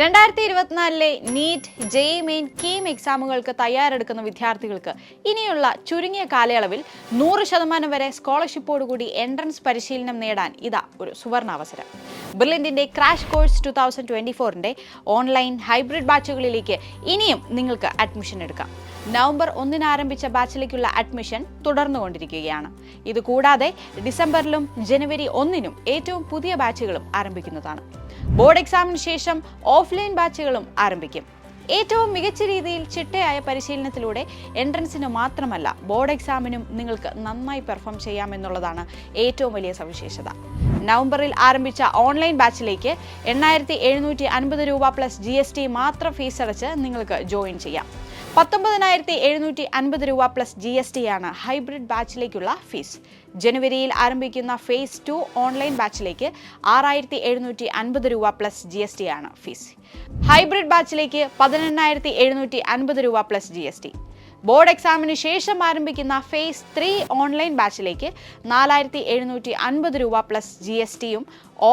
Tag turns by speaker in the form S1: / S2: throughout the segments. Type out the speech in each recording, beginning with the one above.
S1: 2024 NEET, JEE main, KEAM എക്സാമുകൾക്ക് തയ്യാറെടുക്കുന്ന വിദ്യാർത്ഥികൾക്ക് ഇനിയുള്ള ചുരുങ്ങിയ കാലയളവിൽ 100% വരെ സ്കോളർഷിപ്പോടുകൂടി എൻട്രൻസ് പരിശീലനം നേടാൻ ഇതാ ഒരു സുവർണാവസരം. ബ്രില്യന്റിന്റെ ക്രാഷ് കോഴ്സ് 2024ന്റെ ഓൺലൈൻ ഹൈബ്രിഡ് ബാച്ചുകളിലേക്ക് ഇനിയും നിങ്ങൾക്ക് അഡ്മിഷൻ എടുക്കാം. നവംബർ 1 ആരംഭിച്ച ബാച്ചിലേക്കുള്ള അഡ്മിഷൻ തുടർന്നുകൊണ്ടിരിക്കുകയാണ്. ഇതുകൂടാതെ ഡിസംബറിലും ജനുവരി 1 ഏറ്റവും പുതിയ ബാച്ചുകളും ആരംഭിക്കുന്നതാണ്. ബോർഡ് എക്സാമിന് ശേഷം ഓഫ്ലൈൻ ബാച്ചുകളും ആരംഭിക്കും. ഏറ്റവും മികച്ച രീതിയിൽ ചിട്ടയായ പരിശീലനത്തിലൂടെ എൻട്രൻസിന് മാത്രമല്ല ബോർഡ് എക്സാമിനും നിങ്ങൾക്ക് നന്നായി പെർഫോം ചെയ്യാമെന്നുള്ളതാണ് ഏറ്റവും വലിയ സവിശേഷത. നവംബറിൽ ആരംഭിച്ച ഓൺലൈൻ ബാച്ചിലേക്ക് 8,750 രൂപ പ്ലസ് GST മാത്രം ഫീസ് അടച്ച് നിങ്ങൾക്ക് ജോയിൻ ചെയ്യാം. 19,750 രൂപ പ്ലസ് GST ആണ് ഹൈബ്രിഡ് ബാച്ചിലേക്കുള്ള ഫീസ്. ജനുവരിയിൽ ആരംഭിക്കുന്ന ഫേസ് 2 ഓൺലൈൻ ബാച്ചിലേക്ക് 6,750 രൂപ പ്ലസ് GST ആണ് ഫീസ്. ഹൈബ്രിഡ് ബാച്ചിലേക്ക് 18,750 രൂപ പ്ലസ് GST. ബോർഡ് എക്സാമിന് ശേഷം ആരംഭിക്കുന്ന ഫേസ് 3 ഓൺലൈൻ ബാച്ചിലേക്ക് 4,750 രൂപ പ്ലസ് GSTയും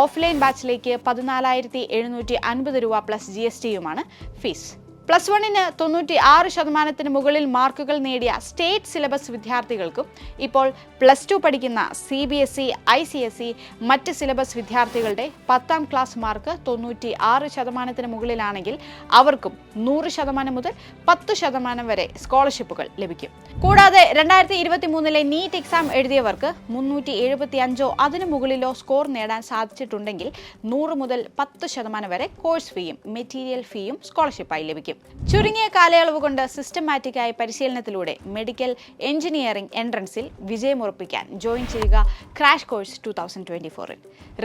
S1: ഓഫ്ലൈൻ ബാച്ചിലേക്ക് 14,750 രൂപ പ്ലസ് GSTയുമാണ് ഫീസ്. പ്ലസ് 1ന് 96% മുകളിൽ മാർക്കുകൾ നേടിയ സ്റ്റേറ്റ് സിലബസ് വിദ്യാർത്ഥികൾക്കും ഇപ്പോൾ പ്ലസ് 2 പഠിക്കുന്ന CBSE, ICSE മറ്റ് സിലബസ് വിദ്യാർത്ഥികളുടെ 10ാം ക്ലാസ് മാർക്ക് 96% മുകളിലാണെങ്കിൽ അവർക്കും 100% മുതൽ 10% വരെ സ്കോളർഷിപ്പുകൾ ലഭിക്കും. കൂടാതെ 2023 നീറ്റ് എക്സാം എഴുതിയവർക്ക് 375 അതിനു മുകളിലോ സ്കോർ നേടാൻ സാധിച്ചിട്ടുണ്ടെങ്കിൽ 100 മുതൽ 10% വരെ കോഴ്സ് ഫീയും മെറ്റീരിയൽ ഫീയും സ്കോളർഷിപ്പായി ലഭിക്കും. ചുരുങ്ങിയ കാലയളവ് കൊണ്ട് സിസ്റ്റമാറ്റിക്കായ പരിശീലനത്തിലൂടെ മെഡിക്കൽ എഞ്ചിനീയറിംഗ് എൻട്രൻസിൽ വിജയമുറപ്പിക്കാൻ ജോയിൻ ചെയ്യുക ക്രാഷ് കോഴ്സ് 2024.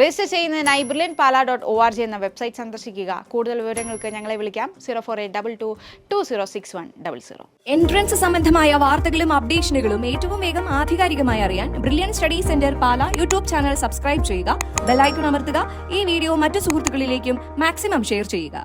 S1: രജിസ്റ്റർ ചെയ്യുന്നതിനായി brilliantpala.org എന്ന വെബ്സൈറ്റ് സന്ദർശിക്കുക. കൂടുതൽ വിവരങ്ങൾക്ക് ഞങ്ങളെ വിളിക്കാം 0482220600.
S2: എൻട്രൻസ് സംബന്ധമായ വാർത്തകളും അപ്ഡേഷനുകളും ഏറ്റവും വേഗം ആധികാരികമായി അറിയാൻ ബ്രില്യന്റ് സ്റ്റഡി സെന്റർ പാല യൂട്യൂബ് ചാനൽ സബ്സ്ക്രൈബ് ചെയ്യുക, ബെൽ ഐക്കൺ അമർത്തുക. ഈ വീഡിയോ മറ്റു സുഹൃത്തുക്കളിലേക്കും മാക്സിമം ഷെയർ ചെയ്യുക.